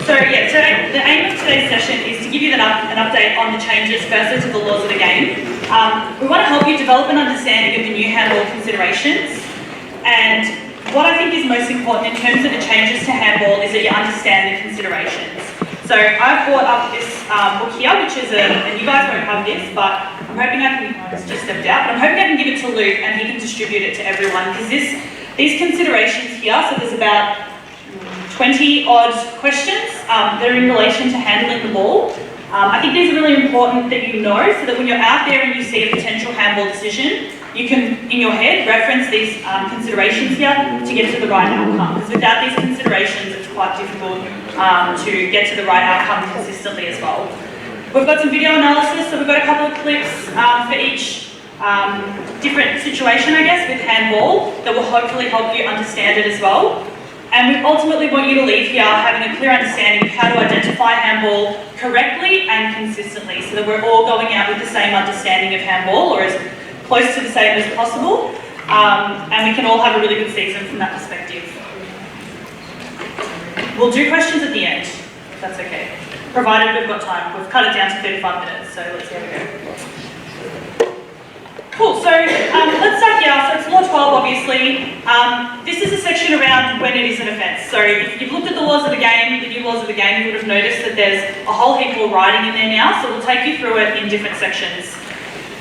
So the aim of today's session is to give you an update on the changes firstly to the laws of the game. We want to help you develop an understanding of the new handball considerations, and what I think is most important in terms of the changes to handball is that you understand the considerations. So I've brought up this book here, which is and you guys won't have this, but I'm hoping I can, it's just stepped out, but I'm hoping I can give it to Luke and he can distribute it to everyone, because these considerations here, so there's about 20 odd questions that are in relation to handling the ball. I think these are really important that you know, so that when you're out there and you see a potential handball decision, you can, in your head, reference these considerations here to get to the right outcome. Because without these considerations, it's quite difficult to get to the right outcome consistently as well. We've got some video analysis, so we've got a couple of clips for each different situation, I guess, with handball that will hopefully help you understand it as well. And we ultimately want you to leave here having a clear understanding of how to identify handball correctly and consistently, so that we're all going out with the same understanding of handball, or as close to the same as possible, and we can all have a really good season from that perspective. We'll do questions at the end, if that's okay, provided we've got time. We've cut it down to 35 minutes, so let's see how we go. Cool, so let's start here. So it's Law 12, obviously. This is a section around when it is an offence. So if you've looked at the laws of the game, the new laws of the game, you would have noticed that there's a whole heap more writing in there now, so we'll take you through it in different sections.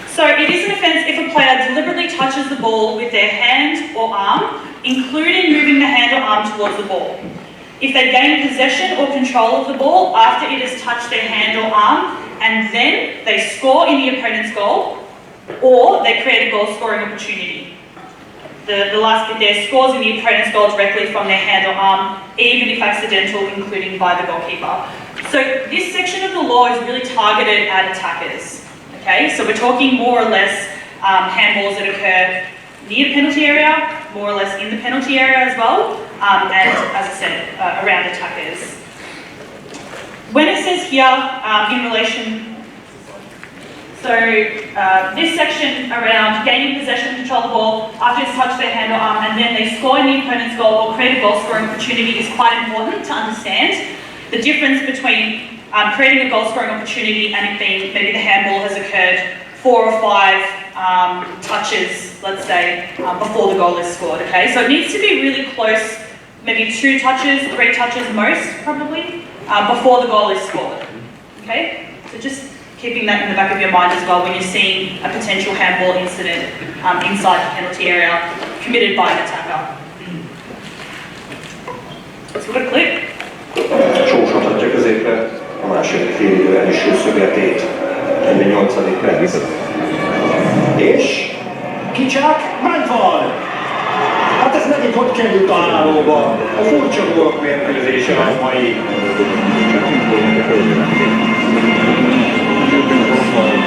So it is an offence if a player deliberately touches the ball with their hand or arm, including moving the hand or arm towards the ball. If they gain possession or control of the ball after it has touched their hand or arm, and then they score in the opponent's goal, or they create a goal-scoring opportunity. The last bit there, scores in the opponent's goal directly from their hand or arm, even if accidental, including by the goalkeeper. So this section of the law is really targeted at attackers. Okay, so we're talking more or less handballs that occur near the penalty area, more or less in the penalty area as well, and as I said, around attackers. When it says here in relation, so this section around gaining possession and control of the ball after it's touched their hand or arm, and then they score in the opponent's goal or create a goal scoring opportunity, is quite important to understand. The difference between creating a goal scoring opportunity and it being maybe the handball has occurred 4 or 5 touches, let's say, before the goal is scored, okay? So it needs to be really close, maybe 2 touches, 3 touches most, probably, before the goal is scored, okay? So just keeping that in the back of your mind as well when you're seeing a potential handball incident inside the penalty area committed by an attacker. So we've got a clip. Csósodhatja középre a második félidő első szögletét, 48. perc. És kicsák, ment van! Hát ez megint hogy került a hálóba? A furcsa gólok mérkőzése a mai.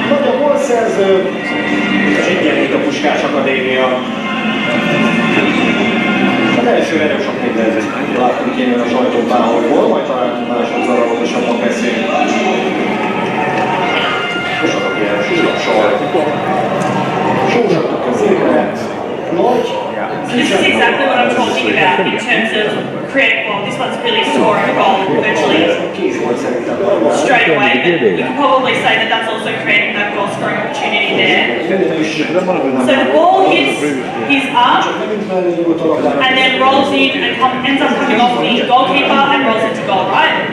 Nagy a gólszerző, és egyenlít a Puskás Akadémia. Az elsőre nem sok mindent láttunk én a sajtótávolból, majd találtunk másodszor alaposabban beszélni. És azok ilyen súlyosal. Sósodtak a szépen, nagy. This is exactly what I'm talking about in terms of creating, well, this one's really scoring a goal virtually straight away, but you can probably say that that's also creating that goal scoring opportunity there. So the ball hits his arm and then rolls in and ends up coming off the goalkeeper and rolls into goal, right?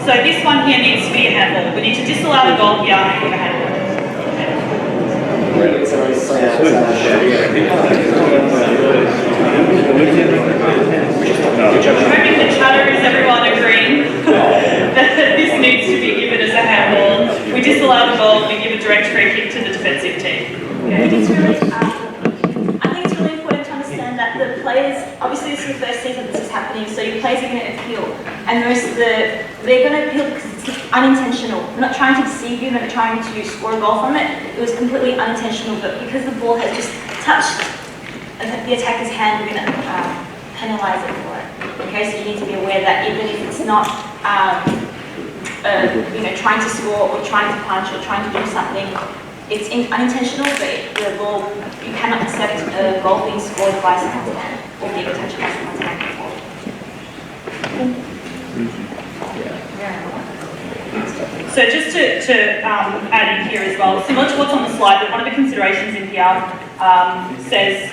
So this one here needs to be a handball. We need to disallow the goal here and give a handball. Hoping the chatter is everyone agreeing that this needs to be given as a handball. We disallow the goal, we give a direct free kick to the defensive team. I think it's really important to understand that the players, obviously this is the first season this is happening, so your players are going to appeal. And they're going to appeal because it's unintentional. We're not trying to deceive you, we're not trying to score a goal from it. It was completely unintentional, but because the ball has just touched the attacker's hand, we're going to penalise it for it. Okay, so you need to be aware that even if it's not trying to score or trying to punch or trying to do something, it's unintentional, but the ball, you cannot accept a goal being scored by someone's hand or being touched by someone's hand before. So just to add in here as well, similar to what's on the slide, but one of the considerations in here says,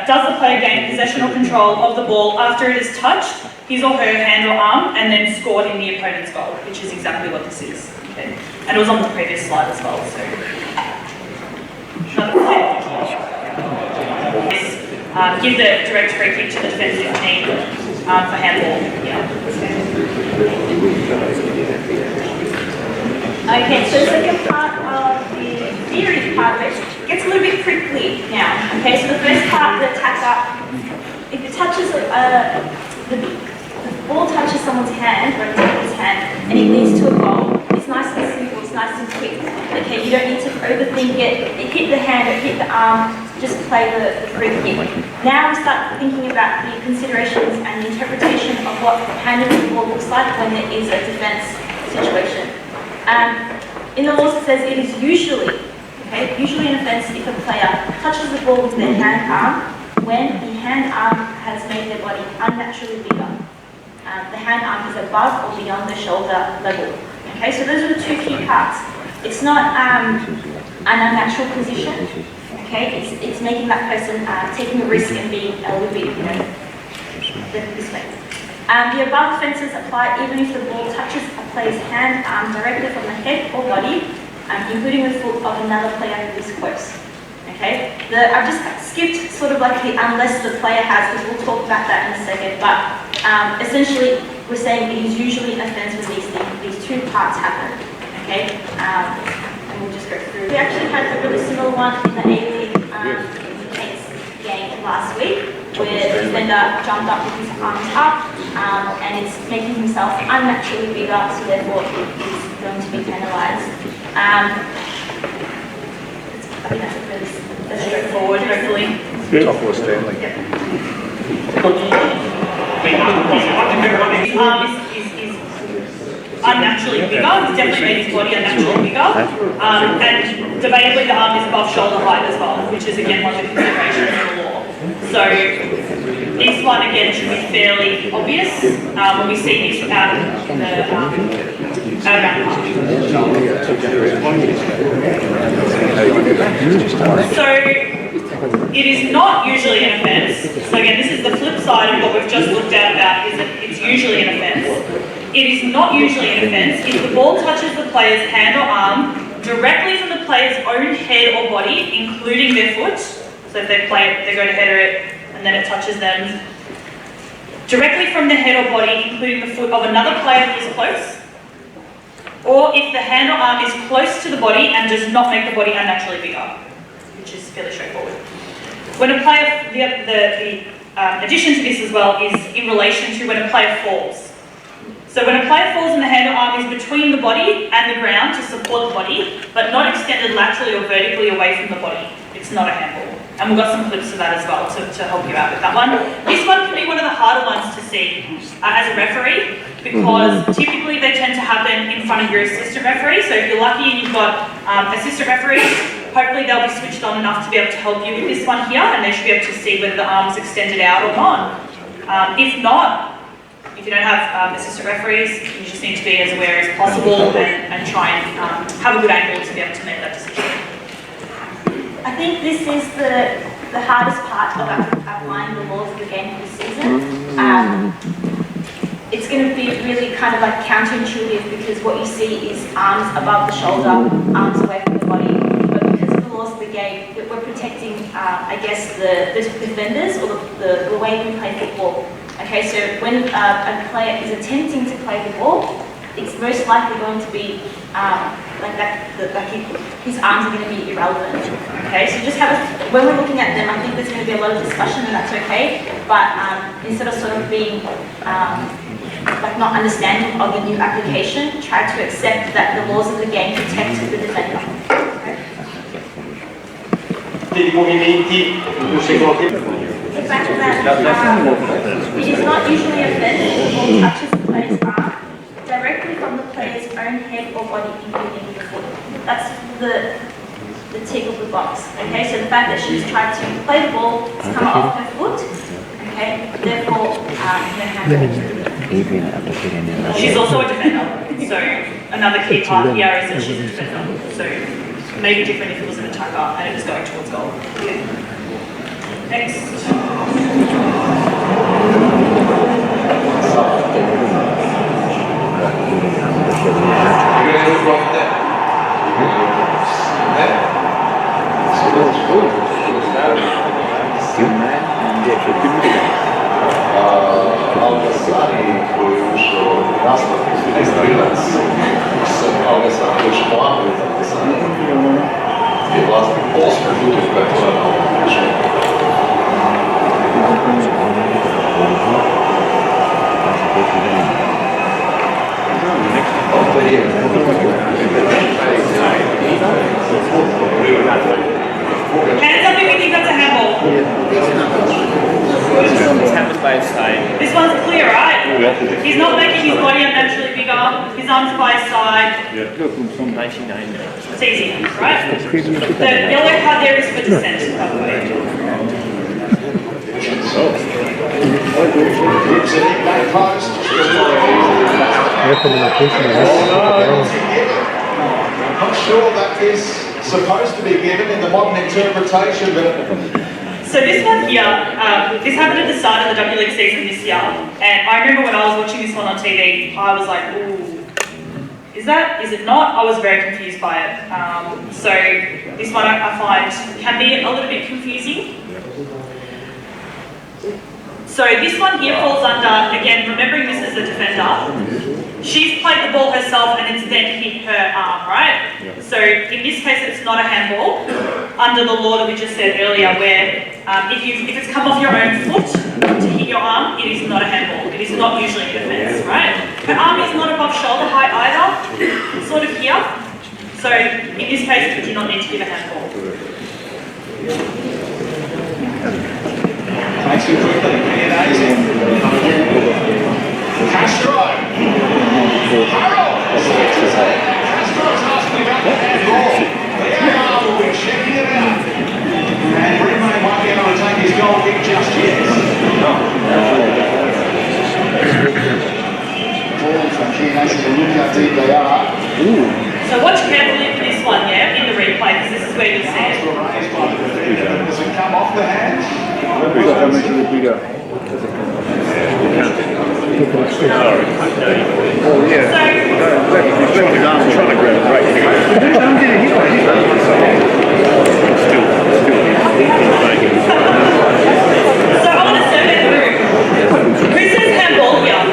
does the player gain possession or control of the ball after it is touched his or her hand or arm and then scored in the opponent's goal, which is exactly what this is. Okay. And it was on the previous slide as well, so. Give the direct free kick to the defensive team for handball. Yeah. Okay, so the second part of the theory part of it gets a little bit prickly now. Okay, so the first part, the attacker, if it touches the ball touches someone's hand or attacker's hand and it leads to a goal, it's nice and simple, it's nice and quick. Okay, you don't need to overthink it. It hit the hand, it hit the arm, just play the free kick. Now we start thinking about the considerations and the interpretation of what handling the ball looks like when there is a defense situation. In the laws it says it is usually an offence if a player touches the ball with their hand arm when the hand arm has made their body unnaturally bigger. The hand arm is above or beyond the shoulder level. Okay, so those are the two key parts. It's not an unnatural position. Okay, it's making that person taking a risk and being a little bit, this way. The above offences apply even if the ball touches a player's hand arm directly from the head or body, including the foot of another player who is close. Okay, I've just skipped sort of like the unless the player has, because we'll talk about that in a second, but essentially we're saying it is usually an offence when these two parts happen. Okay, and we'll just go through. We actually had a really similar one in the A-League game last week, where the defender jumped up with his arms up, and it's making himself unnaturally bigger, so therefore it is going to be penalised. I think that's straightforward, hopefully. Top or Stanley. Yep. Is unnaturally bigger. He's definitely made his body unnaturally bigger. And debatably the arm is above shoulder height as well, which is again one of the considerations of the law. So this one again should be fairly obvious when we see this out of the So it is not usually an offence. So again, this is the flip side of what we've just looked at about is that it's usually an offence. It is not usually an offence if the ball touches the player's hand or arm directly from the player's own head or body, including their foot. So if they play it, they go to header it, and then it touches them. Directly from the head or body, including the foot of another player who is close. Or if the hand or arm is close to the body and does not make the body unnaturally bigger, which is fairly straightforward. When a player, the addition to this as well is in relation to when a player falls. So when a player falls and the hand or arm is between the body and the ground to support the body, but not extended laterally or vertically away from the body, it's not a handball. And we've got some clips of that as well to help you out with that one. This one can be one of the harder ones to see as a referee, because typically they tend to happen in front of your assistant referee. So if you're lucky and you've got assistant referees, hopefully they'll be switched on enough to be able to help you with this one here, and they should be able to see whether the arm is extended out or not. If not, if you don't have assistant referees, you just need to be as aware as possible and try and have a good angle to be able to make that decision. I think this is the hardest part of applying the laws of the game this season. It's going to be really kind of like counterintuitive, because what you see is arms above the shoulder, arms away from the body. But because of the laws of the game, we're protecting, I guess, the defenders or the way we play football. Okay, so when a player is attempting to play the ball, it's most likely going to be like that. His arms are going to be irrelevant. Okay, so just when we're looking at them, I think there's going to be a lot of discussion, and that's okay. But instead of sort of being like not understanding of the new application, try to accept that the laws of the game protect the defender. Okay? The fact that it is not usually a offence if the ball touches the player's arm directly from the player's own head or body, including the foot. That's the tick of the box. Okay, so the fact that she's tried to play the ball, it's come off her foot. Okay, therefore, you don't have to. She's also a defender, so another key part here is that she's a defender. So maybe different if it was an attacker and it was going towards goal. Yeah. Next. Hands up if you think that's a handball. This one's clear, right? He's not making his body unnaturally bigger. His arms by his side. It's easy, right? The yellow card there is for dissent, by the way. I'm not sure that is supposed to be given in the modern interpretation, but so this one here, this happened at the start of the W League season this year, and I remember when I was watching this one on TV, I was like, ooh, is it not? I was very confused by it. So this one I find can be a little bit confusing. So this one here falls under, again, remembering this as a defender, she's played the ball herself and it's then hit her arm, right? So in this case, it's not a handball, under the law that we just said earlier, where if it's come off your own foot to hit your arm, it is not a handball. It is not usually a defence, right? Her arm is not above shoulder height either, it's sort of here. So in this case, we do not need to give a handball. makes it quickly. Castro. Harold. Castro's asking about the handball. The AR will be checking it out. And Brimley won't be able to take his goal kick just yet. Ball from Chianese to look how deep they are. So watch carefully for this one, yeah, in the replay, because this is where you'll see it. Does it come off the hands? Oh yeah. He's trying to grab it right here. So I want to survey the room. Who says handball here?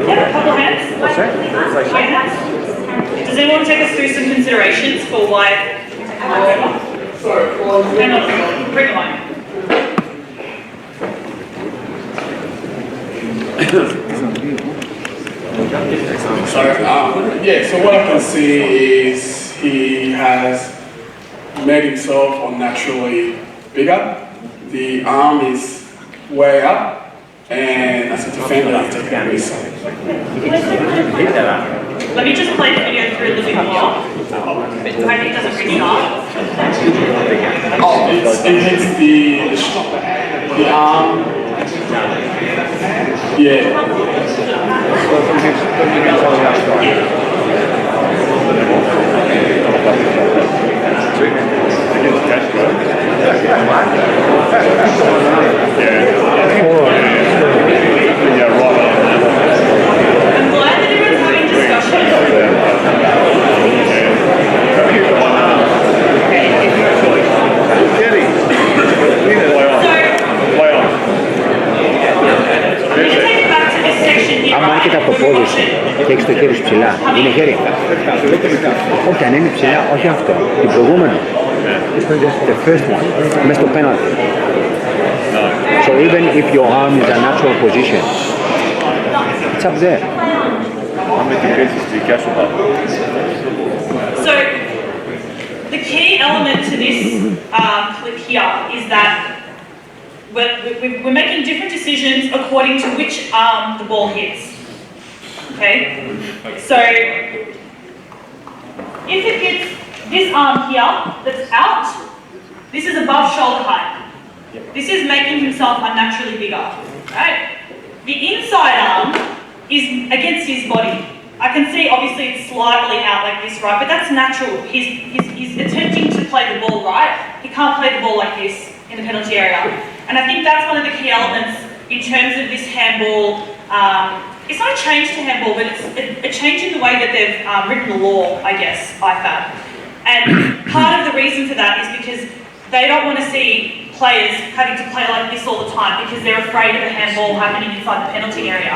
Yep, a couple of hands. What's that? Does anyone take us through some considerations for why? Hang on, bring it on. So what I can see is he has made himself unnaturally bigger. The arm is way up, and as a defender, he's taking a risk. Let me just play the video through a little bit more. I hope it doesn't restart. Oh, it hits the arm. Yeah. I'm glad that everyone's having discussion. Άμα έρχεται από το πόδι σου και έχεις το χέρι σου ψηλά, είναι χέρι. Όχι, αν είναι ψηλά, όχι αυτό. Την προηγούμενο. The first one. Μες στο penalty. So even if your arm is a natural position, it's up there. So, the key element to this clip here is that we're making different decisions according to which arm the ball hits. Okay? So, if it hits this arm here that's out, this is above shoulder height. This is making himself unnaturally bigger, right? The inside arm is against his body. I can see obviously it's slightly out like this, right? But that's natural. He's attempting to play the ball, right? He can't play the ball like this in the penalty area. And I think that's one of the key elements in terms of this handball. It's not a change to handball, but it's a change in the way that they've written the law, I guess, IFAB. And part of the reason for that is because they don't want to see players having to play like this all the time because they're afraid of a handball happening inside the penalty area.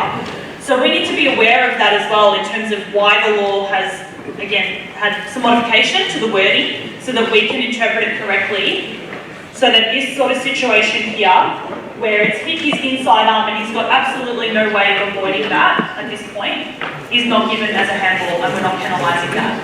So we need to be aware of that as well in terms of why the law has, again, had some modification to the wording so that we can interpret it correctly. So that this sort of situation here, where it's hit his inside arm and he's got absolutely no way of avoiding that at this point, is not given as a handball and we're not penalising that.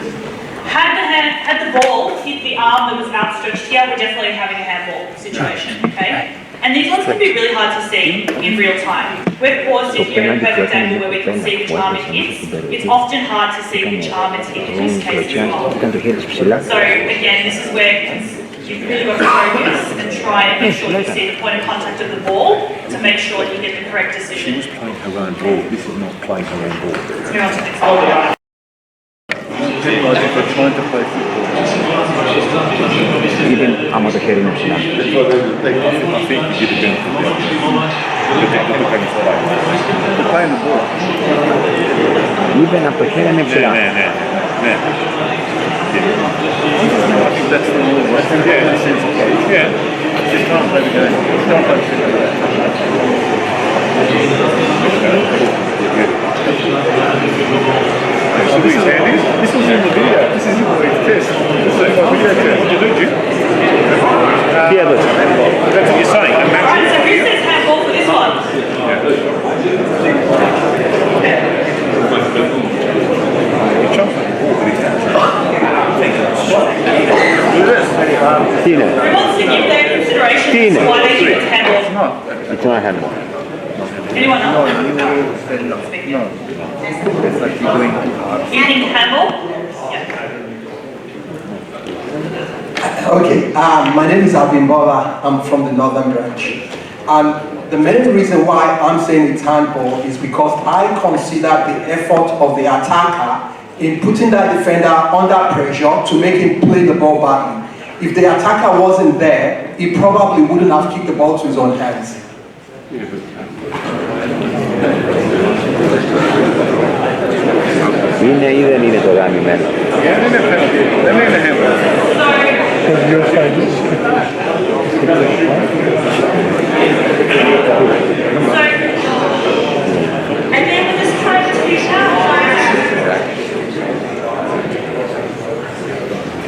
Had the ball hit the arm that was outstretched here, we're definitely having a handball situation, okay? And these ones can be really hard to see in real time. We've paused it here at a perfect angle where we can see which arm it hits. It's often hard to see which arm it's hit in this case as well. So again, this is where you've really got to focus and try and make sure you see the point of contact of the ball to make sure you get the correct decision. She was playing her own ball. This is not playing her own ball. Let's move on to the next one. People, I think, are trying to play football. Even άμα το χέρι είναι ψηλά. I think you give the benefit of the doubt. They're playing the ball. Even από το χέρι είναι ψηλά. Ναι. I think that's the rule, right? Yeah, in a sense, okay. Yeah. Just can't play the game. Can't play the game. This was in the video. This is in the test. This is my video test. Did you? Τι έδωσε. That's what you're saying. Alright, so who says handball for this one? Τι είναι. Who wants to give their consideration as to why they think it's handball? It's not a handball. Anyone else? No. It's like you're doing too hard. You think handball? Okay, my name is Alvin Bola. I'm from the Northern Branch. And the main reason why I'm saying it's handball is because I consider the effort of the attacker in putting that defender under pressure to make him play the ball badly. If the attacker wasn't there, he probably wouldn't have kicked the ball to his own hands. Είναι ή δεν είναι το γαμημένο. Δεν είναι handball. Again, we're just trying to be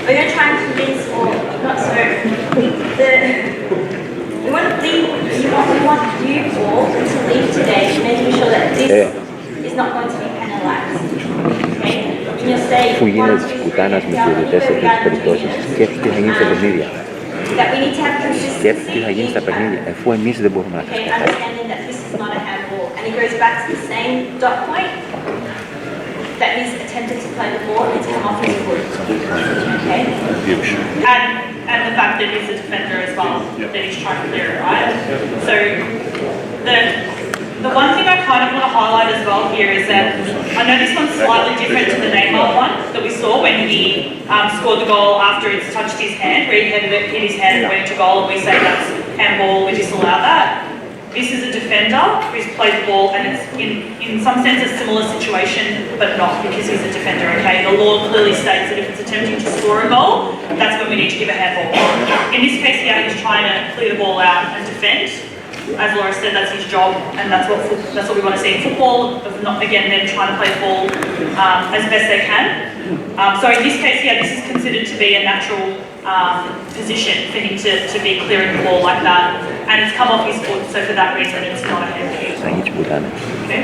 we're going to try and convince, or not so, we want you all to leave today making sure that this is not going to be penalized. Okay? And you'll say, Αφού γίνεται της πουτάνας με διαιτητές σε τέτοιες περιπτώσεις, σκέφτεται τι θα γίνει στα παιχνίδια. that we need to have consistency. Σκέφτεται τι θα γίνει στα παιχνίδια, αφού εμείς δεν μπορούμε να τα Okay, σκεφτούμε. understanding that this is not a handball, and it goes back to the same dot point that he's attempted to play the ball, it's come off his foot. Okay? And the fact that he's a defender as well, that he's trying to clear it, right? So the one thing I kind of want to highlight as well here is that I know this one's slightly different to the Neymar one that we saw when he scored the goal after it's touched his hand, where he headed it, hit his hand and went into goal, and we say that's handball, we disallow that. This is a defender who's played the ball, and it's in some sense a similar situation, but not because he's a defender, okay? The law clearly states that if it's attempting to score a goal, that's when we need to give a handball. In this case here, he's trying to clear the ball out and defend. As Laura said, that's his job, and that's what we want to see in football, of not, again, them trying to play the ball as best they can. So in this case here, this is considered to be a natural position for him to be clearing the ball like that, and it's come off his foot, so for that reason it's not a hand kick. Θα γίνει της πουτάνας. Okay?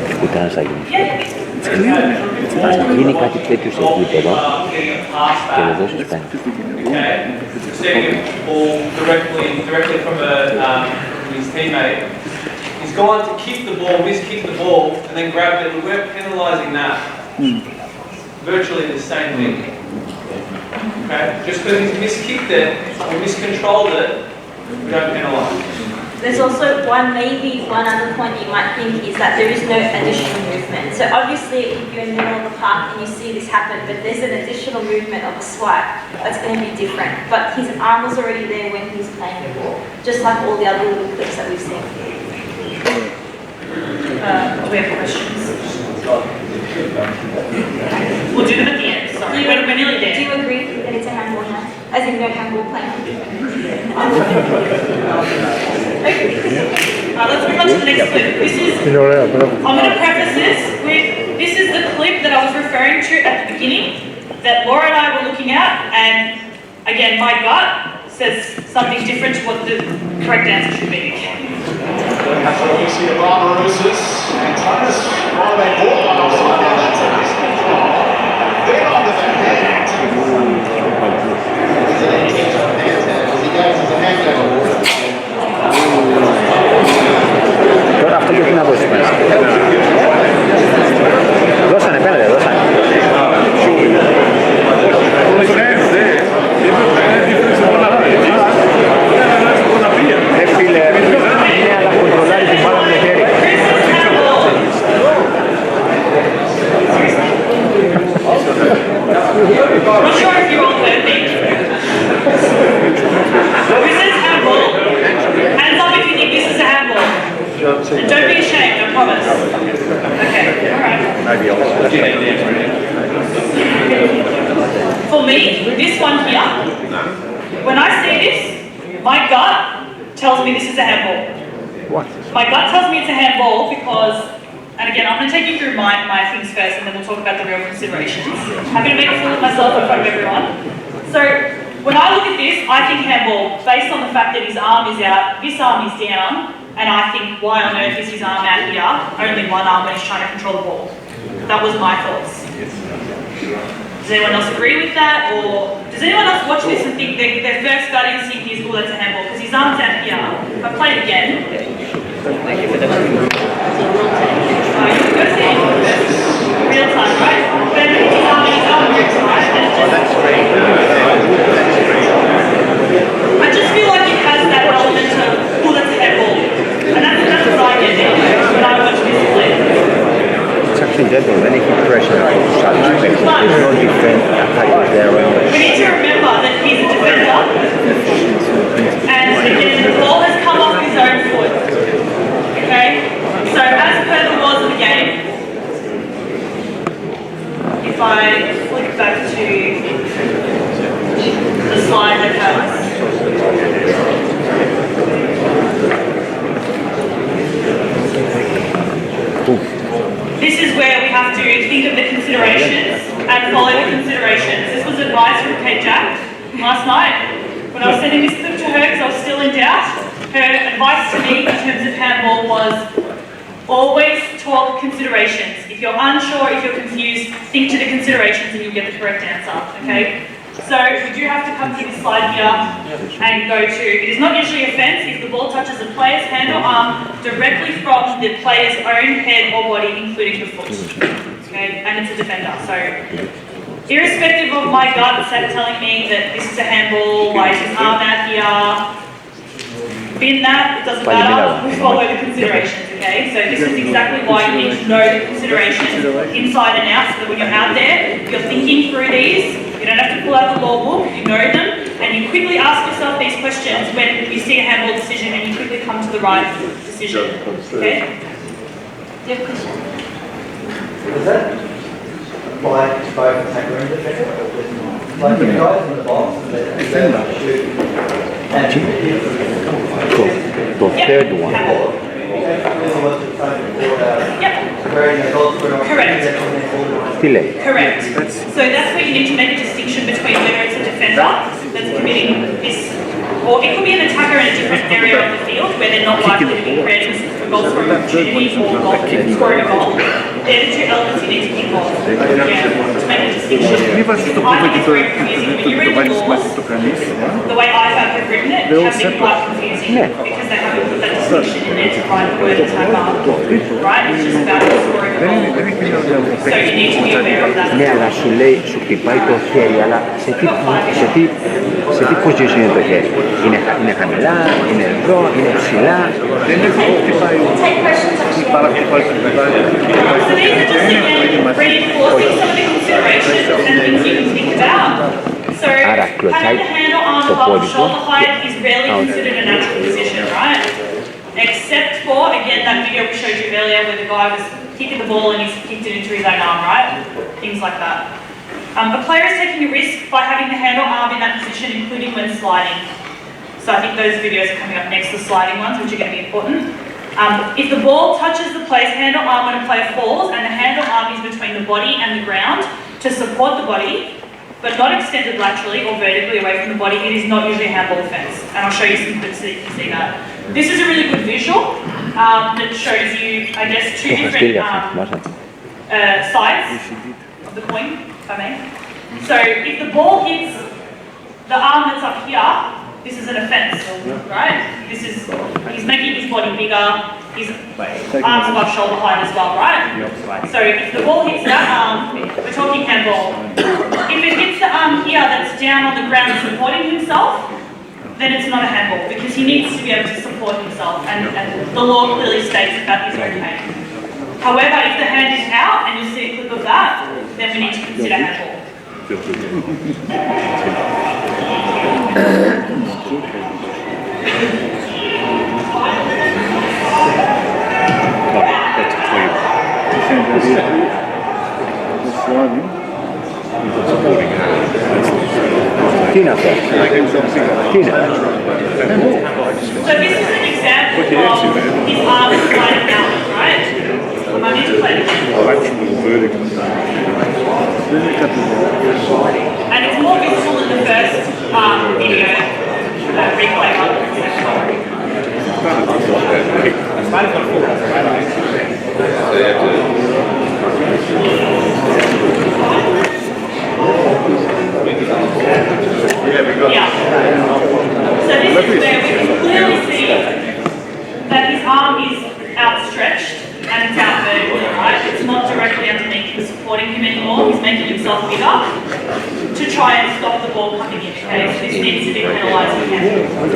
Της πουτάνας θα γίνει. Yeah. Αν γίνει κάτι τέτοιο σε επίπεδο και δεν δώσεις πέντε. Receiving the ball directly from his teammate. He's gone to kick the ball, miskick the ball, and then grabbed it. We're penalising that. Virtually the same thing. Okay? Just because he's miskicked it or miscontrolled it, we don't penalise. There's also maybe one other point you might think is that there is no additional movement. So obviously if you're in the middle of the park and you see this happen, but there's an additional movement of a swipe, that's going to be different. But his arm was already there when he was playing the ball, just like all the other little clips that we've seen. We have questions. We'll do them at the end, sorry. We're nearly there. Do you agree that it's a handball now? As in no handball playing? Let's move on to the next clip. This is, I'm going to preface this with, this is the clip that I was referring to at the beginning, that Laura and I were looking at, and again, my gut says something different to what the correct answer should be. We see Barbarosa's and Thomas, while they bought one offside, now that's a miscontrol. Then onto the hand. Τώρα αυτό γιατί να δώσει μέσα. Δώσανε, πέντε, δώσανε. Φίλε, είναι αλλά κοντρολάρει την μπάλα με το χέρι. I'm not sure if you all heard me. Who says handball? Hands up if you think this is a handball. And don't be ashamed, I promise. Okay, alright. For me, this one here, when I see this, my gut tells me this is a handball. What? My gut tells me it's a handball because, and again, I'm going to take you through my things first and then we'll talk about the real considerations. Happy to make a fool of myself in front of everyone. So, when I look at this, I think handball, based on the fact that his arm is out, this arm is down, and I think, why on earth is his arm out here? Only one arm when he's trying to control the ball. That was my thoughts. Does anyone else agree with that? Or does anyone else watch this and think their first gut instinct is, oh, that's a handball? Because his arm's out here. If I play it again. You go see real time, right? But if his arm in his arm, right? And it's just, I just feel like it has that element of, oh, that's a handball. And that's what I get now when I watch this play. It's actually gentle, then he keeps pressure on the shot. There's no defense, attack there. We need to remember that he's a defender. And again, the ball has come off his own foot. Okay? So as per the laws of the game, if I flick back to the slide that has this is where we have to think of the considerations and follow the considerations. This was advice from Kate Jack last night when I was sending this clip to her because I was still in doubt. Her advice to me in terms of handball was always 12 considerations. If you're unsure, if you're confused, think to the considerations and you'll get the correct answer, okay? So we do have to come to this slide here and go to, it is not usually a offence if the ball touches a player's hand or arm directly from the player's own head or body, including the foot, okay? And it's a defender, so irrespective of my gut telling me that this is a handball, why is his arm out here, bin that, it doesn't matter, we follow the considerations, okay? So this is exactly why you need to know the considerations inside and out, so that when you're out there, you're thinking through these, you don't have to pull out the law book, you know them, and you quickly ask yourself these questions when you see a handball decision and you quickly come to the right decision, okay? Do you have a question? Does that apply to both attacker and defender? Like the guys in the box, they shoot and The third one. Yep. Correct. So that's where you need to make a distinction between whether it's a defender that's committing this, or it could be an attacker in a different area of the field where they're not likely to be creating a goal scoring opportunity or scoring a goal. They're the two elements you need to think of. Yeah, to make a distinction. I think it's very confusing. When you read the laws, the way I have written it, it can be quite confusing because they haven't put that section in there to write the word attacker, right? It's just about scoring a goal. So you need to be aware of that. Ναι, αλλά σου λέει, σου χτυπάει το χέρι, αλλά σε τι position είναι το χέρι. Είναι χαμηλά, είναι εδώ, είναι ψηλά. Δεν είναι αυτό που χτυπάει. Παραχτυπάει το χτυπάει. So these are just again reinforcing some of the considerations and things you can think about. So having the handle arm above the shoulder height is rarely considered a natural position, right? Except for, again, that video we showed you earlier where the guy was kicking the ball and he's kicked it into his own arm, right? Things like that. A player is taking a risk by having the handle arm in that position, including when sliding. So I think those videos are coming up next, the sliding ones, which are going to be important. If the ball touches the player's handle arm when a player falls and the handle arm is between the body and the ground to support the body, but not extended laterally or vertically away from the body, it is not usually a handball offence. And I'll show you some clips so you can see that. This is a really good visual that shows you, I guess, two different sides of the coin, if I may. So if the ball hits the arm that's up here, this is an offence, right? He's making his body bigger, his arms above shoulder height as well, right? So if the ball hits that arm, we're talking handball. If it hits the arm here that's down on the ground supporting himself, then it's not a handball because he needs to be able to support himself and the law clearly states that that is okay. However, if the hand is out, and you'll see a clip of that, then we need to consider handball. Τι είναι αυτό? Τι είναι? So this is an example of his arm sliding out, right? I need to play it again. And it's more visible in the first video replay rather than the Yeah. So this is where we can clearly see that his arm is outstretched and it's out vertically, right? It's not directly underneath him supporting him anymore. He's making himself bigger to try and stop the ball coming in, okay? So this needs to be penalised again.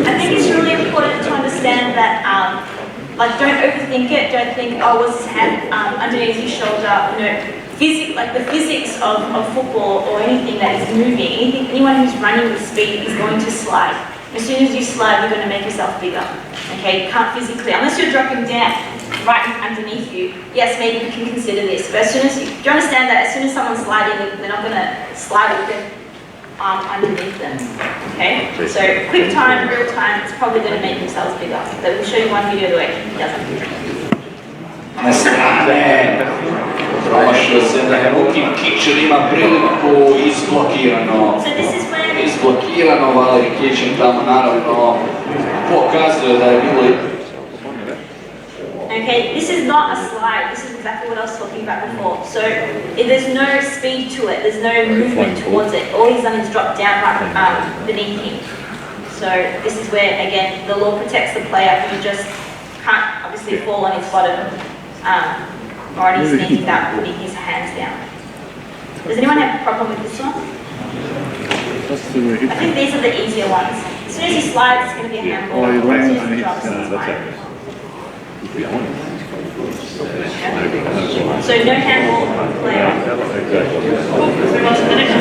I think it's really important to understand that, like, don't overthink it. Don't think, oh, was his hand underneath his shoulder? You know, like the physics of football or anything that is moving, anyone who's running with speed is going to slide. As soon as you slide, you're going to make yourself bigger. Okay, you can't physically, unless you're dropping down right underneath you. Yes, maybe you can consider this, but as soon as do you understand that as soon as someone's sliding, they're not going to slide with their arm underneath them. Okay, so quick time, real time, it's probably going to make themselves bigger. But we'll show you one video the way it doesn't. Promašio se da je Lukin Kičer ima priliku izblokirano, Valeri Kičer tamo naravno pokazuje da je bilo. Okay, this is not a slide, this is exactly what I was talking about before. So there's no speed to it, there's no movement towards it. All he's done is drop down right beneath him. So this is where, again, the law protects the player who just can't obviously fall on his bottom or on his knees without putting his hands down. Does anyone have a problem with this one? I think these are the easier ones. As soon as he slides, it's going to be a handball. As soon as he drops, it's fine. So no handball player. Move on to the next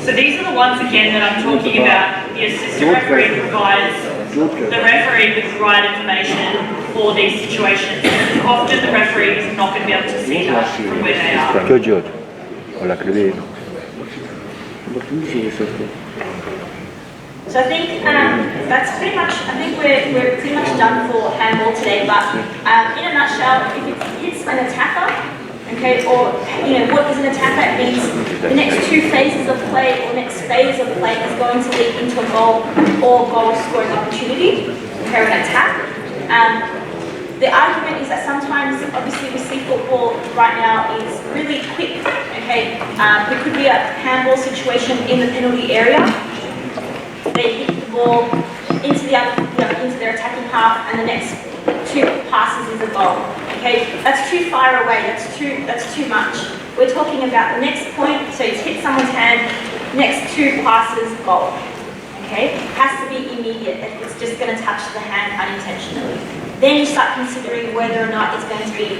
So these are the ones again that I'm talking about. The assistant referee provides the referee with the right information for these situations. Often the referee is not going to be able to see that from where they are. So I think that's pretty much, I think we're pretty much done for handball today, but in a nutshell, if it hits an attacker, okay, or what is an attacker? It means the next two phases of play or next phase of play is going to lead into a goal or goal scoring opportunity, okay, or an attack. The argument is that sometimes, obviously, we see football right now is really quick, okay? It could be a handball situation in the penalty area. They hit the ball into their attacking half, and the next 2 passes is a goal. Okay, that's too far away. That's too much. We're talking about the next point. So it's hit someone's hand. Next 2 passes, goal. Okay, has to be immediate. If it's just going to touch the hand unintentionally, then you start considering whether or not it's going to be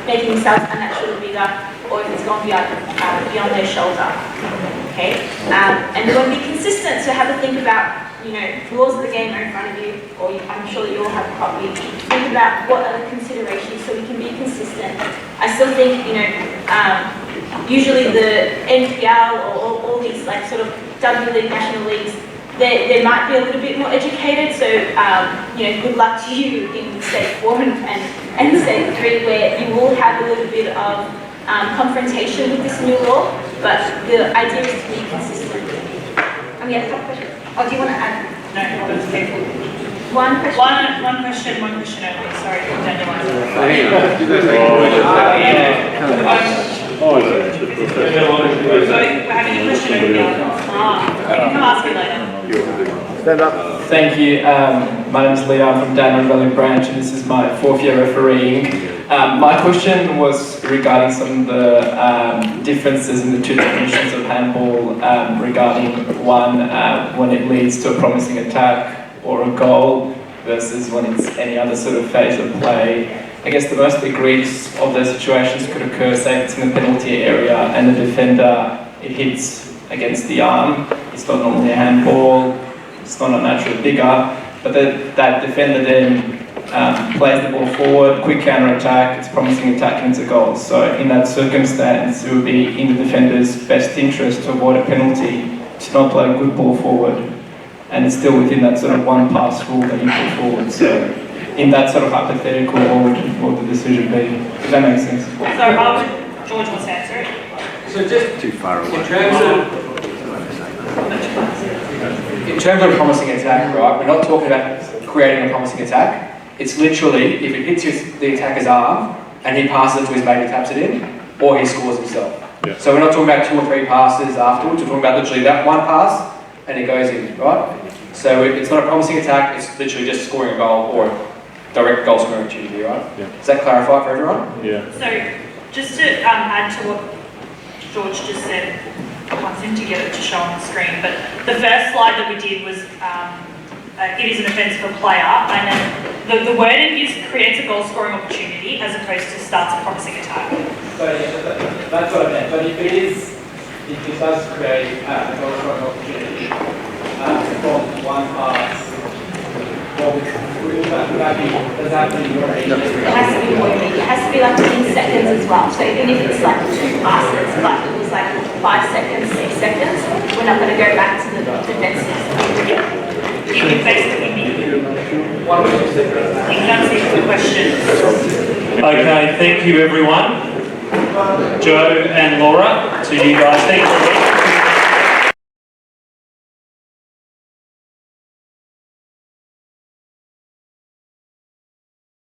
making themselves unnaturally bigger, or if it's going beyond their shoulder. Okay, and we want to be consistent. So have a think about, rules of the game are in front of you, or I'm sure that you all have a copy. Think about what are the considerations so we can be consistent. I still think, usually the NPL or all these like sort of W League, National Leagues, they might be a little bit more educated, so good luck to you in State 4 and State 3, where you will have a little bit of confrontation with this new law, but the idea is to be consistent. We have a couple questions. Oh, do you want to add? No, that's okay. One question? One question only. Sorry, Daniel. We're having a question over here. You can come ask me later. Stand up. Thank you. My name is Leo. I'm from Dandenong Valley Branch, and this is my 4th year refereeing. My question was regarding some of the differences in the 2 definitions of handball, regarding one, when it leads to a promising attack or a goal, versus when it's any other sort of phase of play. I guess the most egregious of those situations could occur, say if it's in the penalty area and the defender, it hits against the arm. It's not normally a handball, it's not naturally bigger, but that defender then plays the ball forward, quick counter-attack, it's promising attack and it's a goal. So in that circumstance, it would be in the defender's best interest to avoid a penalty, to not play a good ball forward. And it's still within that sort of one-pass rule that you put forward. So in that sort of hypothetical, what would the decision be? Does that make sense? So George wants to answer it. So just Too far away. In terms of promising attack, right, we're not talking about creating a promising attack. It's literally, if it hits the attacker's arm and he passes it to his mate who taps it in, or he scores himself. Yeah. So we're not talking about 2 or 3 passes afterwards, we're talking about literally that one pass and it goes in, right? So it's not a promising attack, it's literally just scoring a goal or direct goal scoring opportunity, right? Yeah. Does that clarify for everyone? Yeah. So just to add to what George just said, I can't seem to get it to show on the screen, but the first slide that we did was it is an offence for a player, and then the wording is creates a goal scoring opportunity as opposed to starts a promising attack. So yeah, that's what I meant. But if it does create a goal scoring opportunity from one pass, does that mean you're It has to be more immediate. It has to be like within seconds as well. So even if it's like 2 passes, but it was like 5 seconds, 6 seconds, we're not going to go back to the defensive. It basically means you can answer the question. Okay, thank you everyone. Joe and Laura, to you guys, thank you.